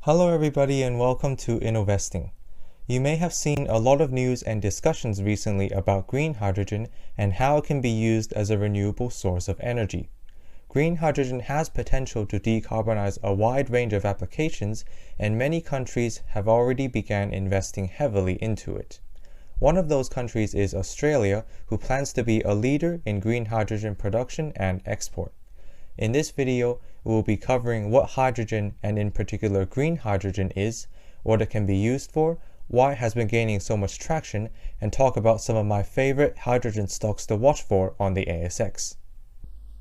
Hello everybody and welcome to Innovesting. You may have seen a lot of news and discussions recently about green hydrogen and how it can be used as a renewable source of energy. Green hydrogen has potential to decarbonize a wide range of applications, and many countries have already begun investing heavily into it. One of those countries is Australia, who plans to be a leader in green hydrogen production and export. In this video, we will be covering what hydrogen, and in particular green hydrogen, is, what it can be used for, why it has been gaining so much traction, and talk about some of my favorite hydrogen stocks to watch for on the ASX.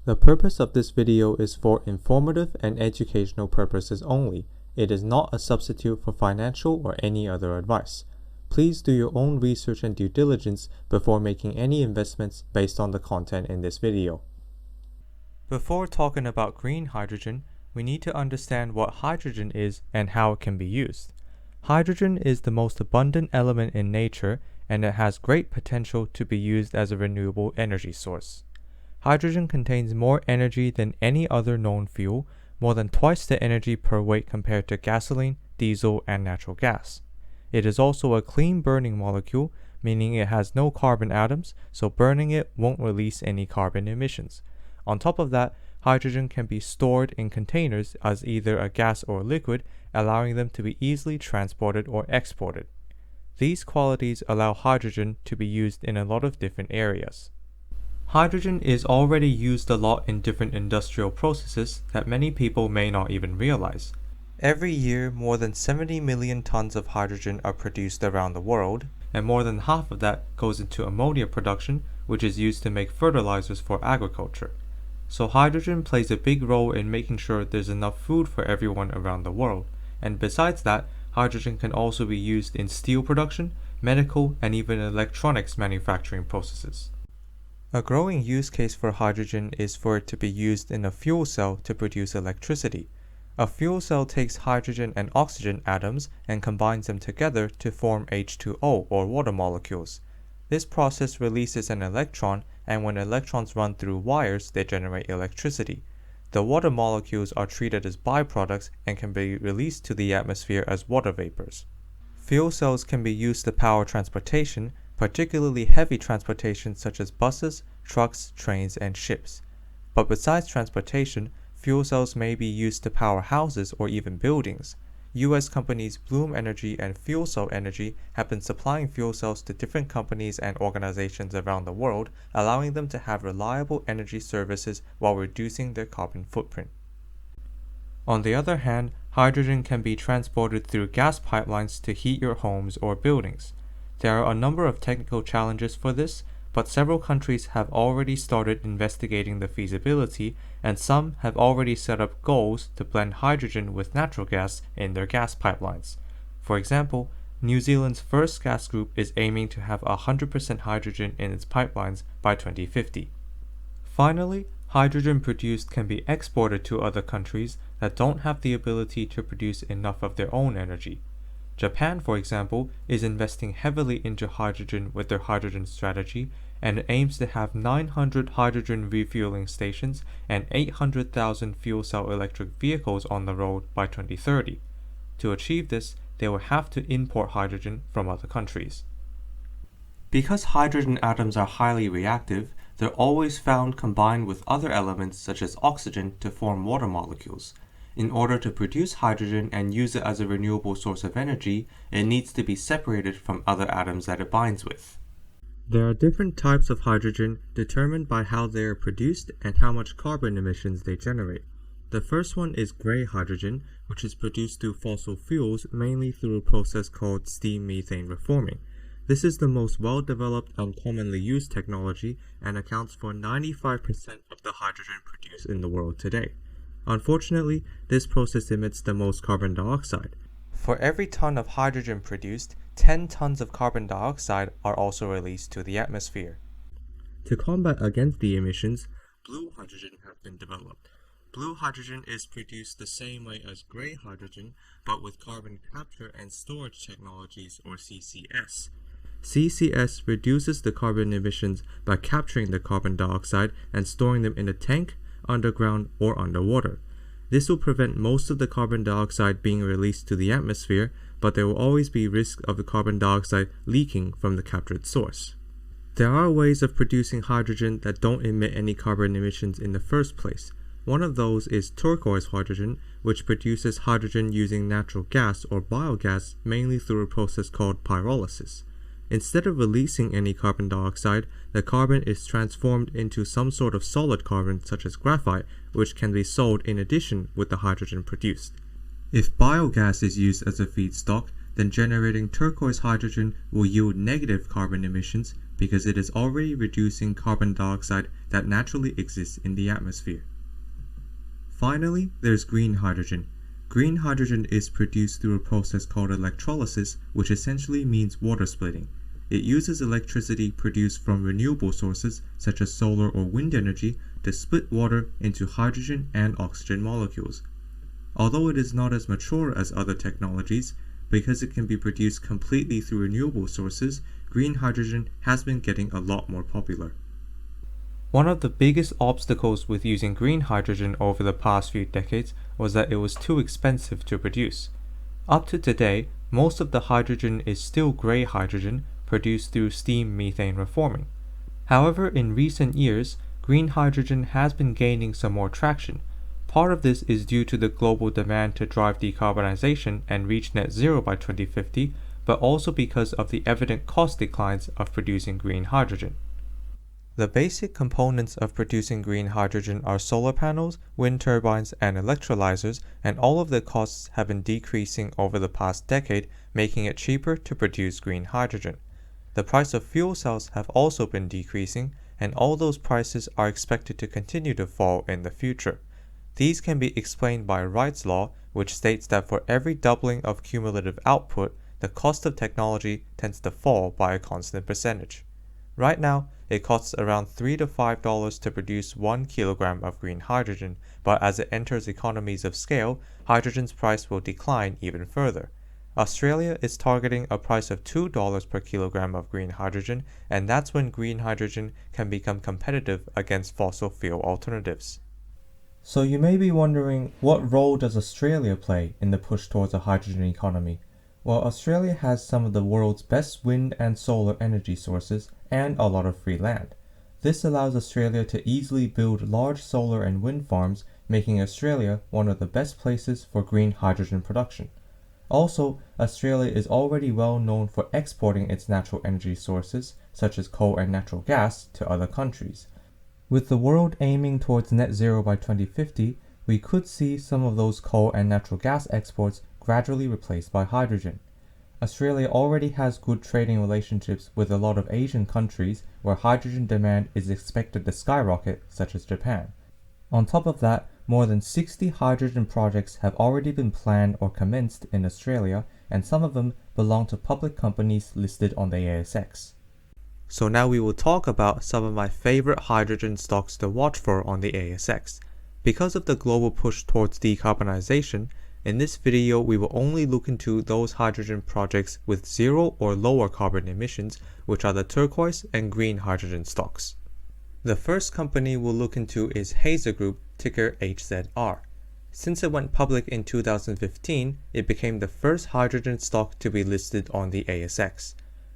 The purpose of this video is for informative and educational purposes only. It is not a substitute for financial or any other advice. Please do your own research and due diligence before making any investments based on the content in this video. Before talking about green hydrogen, we need to understand what hydrogen is and how it can be used. Hydrogen is the most abundant element in nature, and it has great potential to be used as a renewable energy source. Hydrogen contains more energy than any other known fuel, more than twice the energy per weight compared to gasoline, diesel, and natural gas. It is also a clean burning molecule, meaning it has no carbon atoms, so burning it won't release any carbon emissions. On top of that, hydrogen can be stored in containers as either a gas or liquid, allowing them to be easily transported or exported. These qualities allow hydrogen to be used in a lot of different areas. Hydrogen is already used a lot in different industrial processes that many people may not even realize. Every year, more than 70 million tons of hydrogen are produced around the world, and more than half of that goes into ammonia production, which is used to make fertilizers for agriculture. So hydrogen plays a big role in making sure there's enough food for everyone around the world. And besides that, hydrogen can also be used in steel production, medical, and even electronics manufacturing processes. A growing use case for hydrogen is for it to be used in a fuel cell to produce electricity. A fuel cell takes hydrogen and oxygen atoms and combines them together to form H2O, or water molecules. This process releases an electron, and when electrons run through wires, they generate electricity. The water molecules are treated as byproducts and can be released to the atmosphere as water vapors. Fuel cells can be used to power transportation, particularly heavy transportation such as buses, trucks, trains, and ships. But besides transportation, fuel cells may be used to power houses or even buildings. US companies Bloom Energy and Fuel Cell Energy have been supplying fuel cells to different companies and organizations around the world, allowing them to have reliable energy services while reducing their carbon footprint. On the other hand, hydrogen can be transported through gas pipelines to heat your homes or buildings. There are a number of technical challenges for this, but several countries have already started investigating the feasibility, and some have already set up goals to blend hydrogen with natural gas in their gas pipelines. For example, New Zealand's Fortesque Group is aiming to have 100% hydrogen in its pipelines by 2050. Finally, hydrogen produced can be exported to other countries that don't have the ability to produce enough of their own energy. Japan, for example, is investing heavily into hydrogen with their hydrogen strategy, and it aims to have 900 hydrogen refueling stations and 800,000 fuel cell electric vehicles on the road by 2030. To achieve this, they will have to import hydrogen from other countries. Because hydrogen atoms are highly reactive, they're always found combined with other elements such as oxygen to form water molecules. In order to produce hydrogen and use it as a renewable source of energy, it needs to be separated from other atoms that it binds with. There are different types of hydrogen determined by how they are produced and how much carbon emissions they generate. The first one is gray hydrogen, which is produced through fossil fuels, mainly through a process called steam methane reforming. This is the most well-developed and commonly used technology and accounts for 95% of the hydrogen produced in the world today. Unfortunately, this process emits the most carbon dioxide. For every ton of hydrogen produced, 10 tons of carbon dioxide are also released to the atmosphere. To combat against the emissions, blue hydrogen has been developed. Blue hydrogen is produced the same way as gray hydrogen, but with carbon capture and storage technologies, or CCS. CCS reduces the carbon emissions by capturing the carbon dioxide and storing them in a tank, underground, or underwater. This will prevent most of the carbon dioxide being released to the atmosphere, but there will always be risk of the carbon dioxide leaking from the captured source. There are ways of producing hydrogen that don't emit any carbon emissions in the first place. One of those is turquoise hydrogen, which produces hydrogen using natural gas or biogas mainly through a process called pyrolysis. Instead of releasing any carbon dioxide, the carbon is transformed into some sort of solid carbon such as graphite, which can be sold in addition with the hydrogen produced. If biogas is used as a feedstock, then generating turquoise hydrogen will yield negative carbon emissions because it is already reducing carbon dioxide that naturally exists in the atmosphere. Finally, there's green hydrogen. Green hydrogen is produced through a process called electrolysis, which essentially means water splitting. It uses electricity produced from renewable sources such as solar or wind energy to split water into hydrogen and oxygen molecules. Although it is not as mature as other technologies, because it can be produced completely through renewable sources, green hydrogen has been getting a lot more popular. One of the biggest obstacles with using green hydrogen over the past few decades was that it was too expensive to produce. Up to today, most of the hydrogen is still gray hydrogen produced through steam methane reforming. However, in recent years, green hydrogen has been gaining some more traction. Part of this is due to the global demand to drive decarbonization and reach net zero by 2050, but also because of the evident cost declines of producing green hydrogen. The basic components of producing green hydrogen are solar panels, wind turbines, and electrolyzers, and all of the costs have been decreasing over the past decade, making it cheaper to produce green hydrogen. The price of fuel cells have also been decreasing, and all those prices are expected to continue to fall in the future. These can be explained by Wright's law, which states that for every doubling of cumulative output, the cost of technology tends to fall by a constant percentage. Right now, it costs around $3 to $5 to produce 1 kilogram of green hydrogen, but as it enters economies of scale, hydrogen's price will decline even further. Australia is targeting a price of $2 per kilogram of green hydrogen, and that's when green hydrogen can become competitive against fossil fuel alternatives. So you may be wondering, what role does Australia play in the push towards a hydrogen economy? Well, Australia has some of the world's best wind and solar energy sources and a lot of free land. This allows Australia to easily build large solar and wind farms, making Australia one of the best places for green hydrogen production. Also, Australia is already well known for exporting its natural energy sources, such as coal and natural gas, to other countries. With the world aiming towards net zero by 2050, we could see some of those coal and natural gas exports gradually replaced by hydrogen. Australia already has good trading relationships with a lot of Asian countries where hydrogen demand is expected to skyrocket, such as Japan. On top of that, more than 60 hydrogen projects have already been planned or commenced in Australia, and some of them belong to public companies listed on the ASX. So now we will talk about some of my favorite hydrogen stocks to watch for on the ASX. Because of the global push towards decarbonization, in this video we will only look into those hydrogen projects with zero or lower carbon emissions, which are the turquoise and green hydrogen stocks. The first company we'll look into is Hazer Group, ticker HZR. Since it went public in 2015, it became the first hydrogen stock to be listed on the ASX.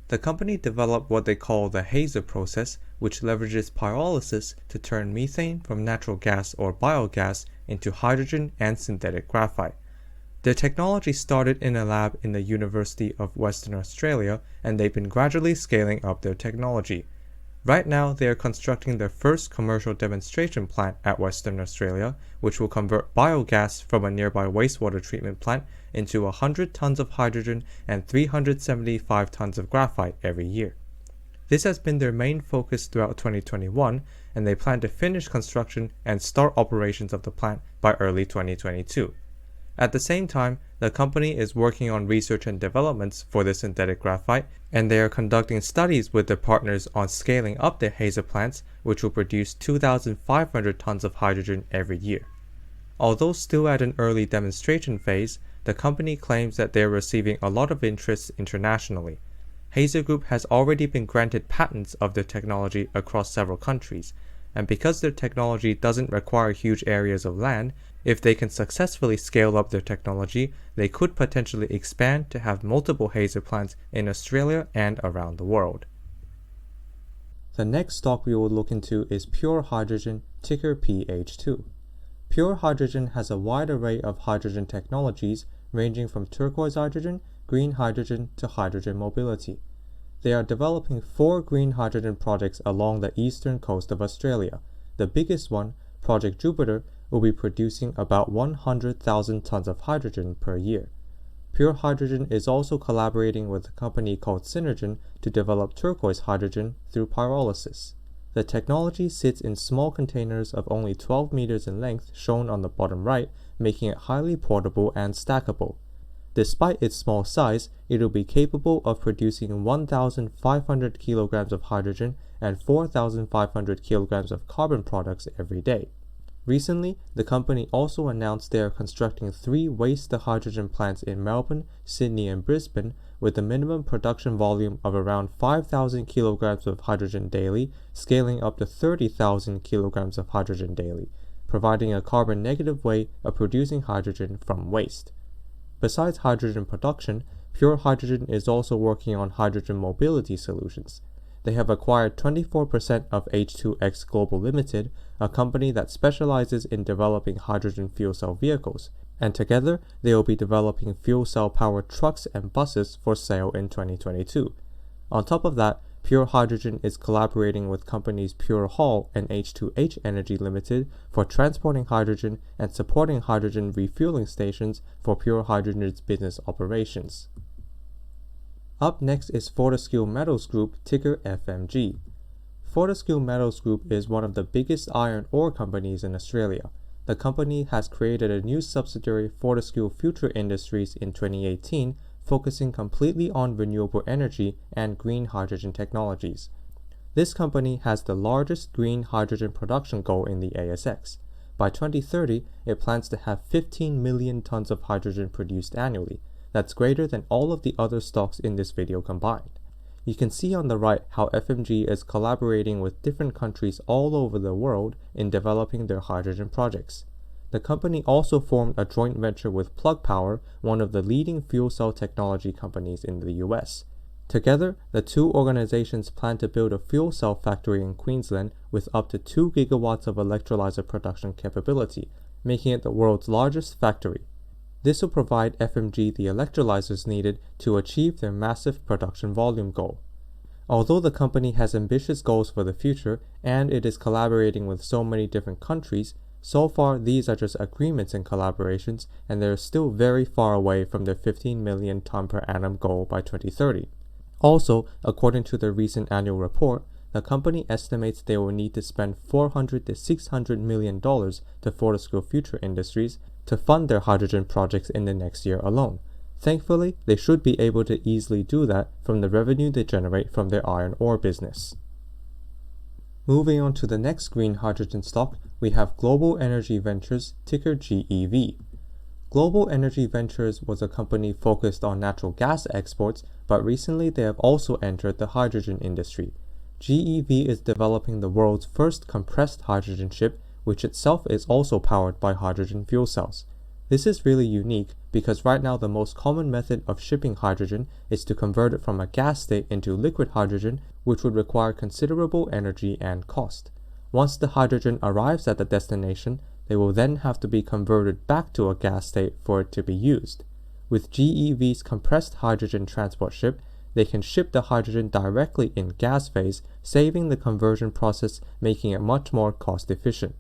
The company developed what they call the Hazer process, which leverages pyrolysis to turn methane from natural gas or biogas into hydrogen and synthetic graphite. Their technology started in a lab in the University of Western Australia, and they've been gradually scaling up their technology. Right now, they are constructing their first commercial demonstration plant at Western Australia, which will convert biogas from a nearby wastewater treatment plant into 100 tons of hydrogen and 375 tons of graphite every year. This has been their main focus throughout 2021, and they plan to finish construction and start operations of the plant by early 2022. At the same time, the company is working on research and developments for the synthetic graphite, and they are conducting studies with their partners on scaling up their Hazer plants, which will produce 2,500 tons of hydrogen every year. Although still at an early demonstration phase, the company claims that they are receiving a lot of interest internationally. Hazer Group has already been granted patents of their technology across several countries, and because their technology doesn't require huge areas of land, If they can successfully scale up their technology, they could potentially expand to have multiple Hazer plants in Australia and around the world. The next stock we will look into is Pure Hydrogen, ticker PH2. Pure Hydrogen has a wide array of hydrogen technologies ranging from turquoise hydrogen, green hydrogen to hydrogen mobility. They are developing 4 green hydrogen projects along the eastern coast of Australia. The biggest one, Project Jupiter, will be producing about 100,000 tons of hydrogen per year. Pure Hydrogen is also collaborating with a company called Synergen to develop turquoise hydrogen through pyrolysis. The technology sits in small containers of only 12 meters in length, shown on the bottom right, making it highly portable and stackable. Despite its small size, it will be capable of producing 1,500 kilograms of hydrogen and 4,500 kilograms of carbon products every day. Recently, the company also announced they are constructing 3 waste-to-hydrogen plants in Melbourne, Sydney, and Brisbane with a minimum production volume of around 5,000 kilograms of hydrogen daily, scaling up to 30,000 kilograms of hydrogen daily, providing a carbon-negative way of producing hydrogen from waste. Besides hydrogen production, Pure Hydrogen is also working on hydrogen mobility solutions. They have acquired 24% of H2X Global Limited, a company that specializes in developing hydrogen fuel cell vehicles, and together they will be developing fuel cell powered trucks and buses for sale in 2022. On top of that, Pure Hydrogen is collaborating with companies Pure Hall and H2H Energy Limited for transporting hydrogen and supporting hydrogen refueling stations for Pure Hydrogen's business operations. Up next is Fortesque Metals Group, ticker FMG. Fortesque Metals Group is one of the biggest iron ore companies in Australia. The company has created a new subsidiary, Fortesque Future Industries, in 2018, focusing completely on renewable energy and green hydrogen technologies. This company has the largest green hydrogen production goal in the ASX. By 2030, it plans to have 15 million tons of hydrogen produced annually. That's greater than all of the other stocks in this video combined. You can see on the right how FMG is collaborating with different countries all over the world in developing their hydrogen projects. The company also formed a joint venture with Plug Power, one of the leading fuel cell technology companies in the US. Together, the two organizations plan to build a fuel cell factory in Queensland with up to 2 gigawatts of electrolyzer production capability, making it the world's largest factory. This will provide FMG the electrolyzers needed to achieve their massive production volume goal. Although the company has ambitious goals for the future, and it is collaborating with so many different countries, so far these are just agreements and collaborations, and they are still very far away from their 15 million ton per annum goal by 2030. Also, according to their recent annual report, the company estimates they will need to spend $400 to $600 million to Fortesque Future Industries to fund their hydrogen projects in the next year alone. Thankfully, they should be able to easily do that from the revenue they generate from their iron ore business. Moving on to the next green hydrogen stock, we have Global Energy Ventures, ticker GEV. Global Energy Ventures was a company focused on natural gas exports, but recently they have also entered the hydrogen industry. GEV is developing the world's first compressed hydrogen ship, which itself is also powered by hydrogen fuel cells. This is really unique because right now the most common method of shipping hydrogen is to convert it from a gas state into liquid hydrogen, which would require considerable energy and cost. Once the hydrogen arrives at the destination, they will then have to be converted back to a gas state for it to be used. With GEV's compressed hydrogen transport ship, they can ship the hydrogen directly in gas phase, saving the conversion process, making it much more cost efficient.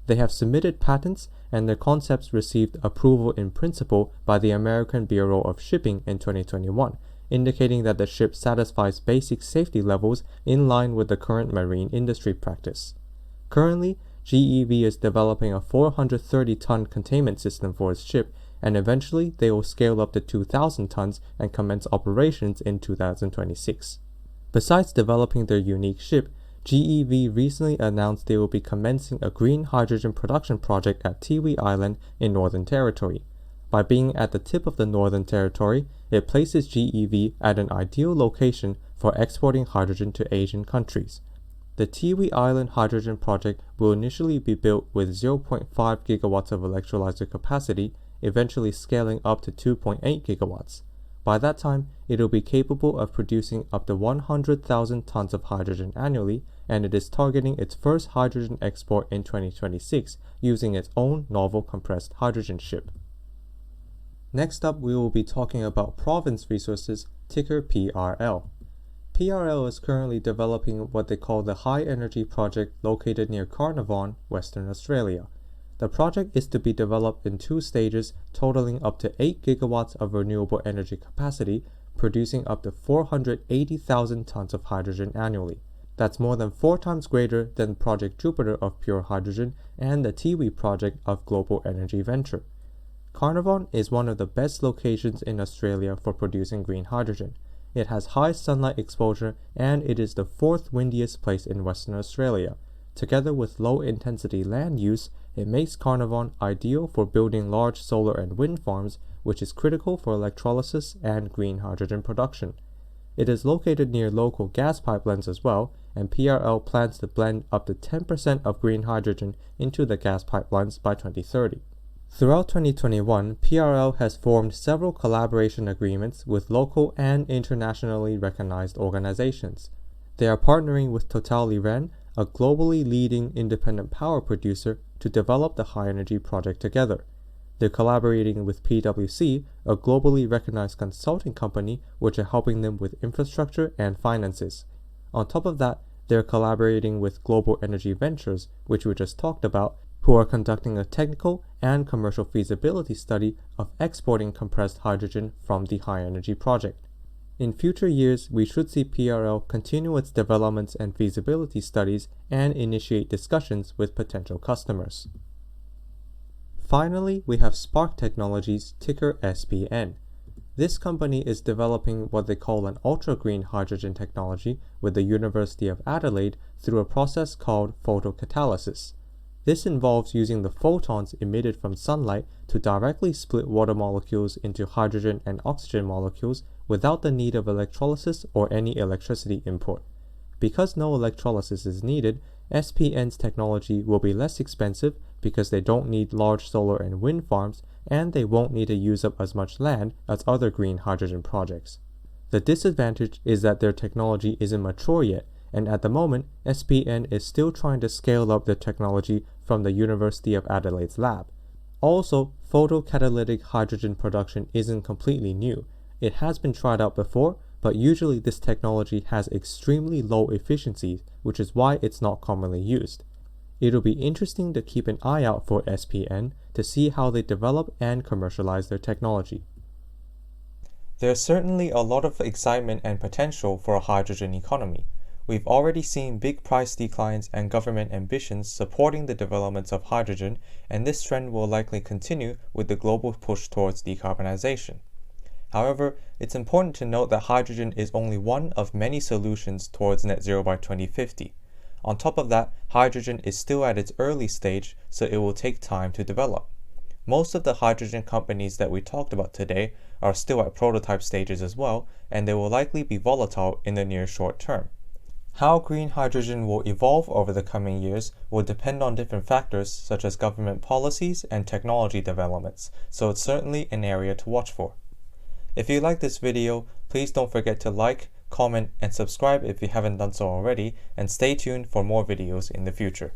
They have submitted patents, and their concepts received approval in principle by the American Bureau of Shipping in 2021, indicating that the ship satisfies basic safety levels in line with the current marine industry practice. Currently, GEV is developing a 430-ton containment system for its ship, and eventually they will scale up to 2,000 tons and commence operations in 2026. Besides developing their unique ship, GEV recently announced they will be commencing a green hydrogen production project at Tiwi Island in Northern Territory. By being at the tip of the Northern Territory, it places GEV at an ideal location for exporting hydrogen to Asian countries. The Tiwi Island hydrogen project will initially be built with 0.5 gigawatts of electrolyzer capacity, eventually scaling up to 2.8 gigawatts. By that time, it will be capable of producing up to 100,000 tons of hydrogen annually, and it is targeting its first hydrogen export in 2026 using its own novel compressed hydrogen ship. Next up, we will be talking about Province Resources, ticker PRL. PRL is currently developing what they call the High Energy Project located near Carnarvon, Western Australia. The project is to be developed in 2 stages, totaling up to 8 gigawatts of renewable energy capacity, producing up to 480,000 tons of hydrogen annually. That's more than 4 times greater than Project Jupiter of pure hydrogen and the Tiwi project of Global Energy Venture. Carnarvon is one of the best locations in Australia for producing green hydrogen. It has high sunlight exposure and it is the 4th windiest place in Western Australia. Together with low-intensity land use, it makes Carnarvon ideal for building large solar and wind farms, which is critical for electrolysis and green hydrogen production. It is located near local gas pipelines as well, and PRL plans to blend up to 10% of green hydrogen into the gas pipelines by 2030. Throughout 2021, PRL has formed several collaboration agreements with local and internationally recognized organizations. They are partnering with Total Iran, a globally leading independent power producer, to develop the High Energy Project together. They're collaborating with PwC, a globally recognized consulting company, which are helping them with infrastructure and finances. On top of that, they're collaborating with Global Energy Ventures, which we just talked about, who are conducting a technical and commercial feasibility study of exporting compressed hydrogen from the High Energy Project. In future years, we should see PRL continue its developments and feasibility studies and initiate discussions with potential customers. Finally, we have Sparc Technologies, ticker SPN. This company is developing what they call an ultra-green hydrogen technology with the University of Adelaide through a process called photocatalysis. This involves using the photons emitted from sunlight to directly split water molecules into hydrogen and oxygen molecules without the need of electrolysis or any electricity input. Because no electrolysis is needed, SPN's technology will be less expensive because they don't need large solar and wind farms, and they won't need to use up as much land as other green hydrogen projects. The disadvantage is that their technology isn't mature yet, and at the moment, SPN is still trying to scale up their technology from the University of Adelaide's lab. Also, photocatalytic hydrogen production isn't completely new. It has been tried out before, but usually this technology has extremely low efficiency, which is why it's not commonly used. It'll be interesting to keep an eye out for SPN to see how they develop and commercialize their technology. There's certainly a lot of excitement and potential for a hydrogen economy. We've already seen big price declines and government ambitions supporting the developments of hydrogen, and this trend will likely continue with the global push towards decarbonization. However, it's important to note that hydrogen is only one of many solutions towards net zero by 2050. On top of that, hydrogen is still at its early stage, so it will take time to develop. Most of the hydrogen companies that we talked about today are still at prototype stages as well, and they will likely be volatile in the near short term. How green hydrogen will evolve over the coming years will depend on different factors such as government policies and technology developments, so it's certainly an area to watch for. If you like this video, please don't forget to like, comment, and subscribe if you haven't done so already, and stay tuned for more videos in the future.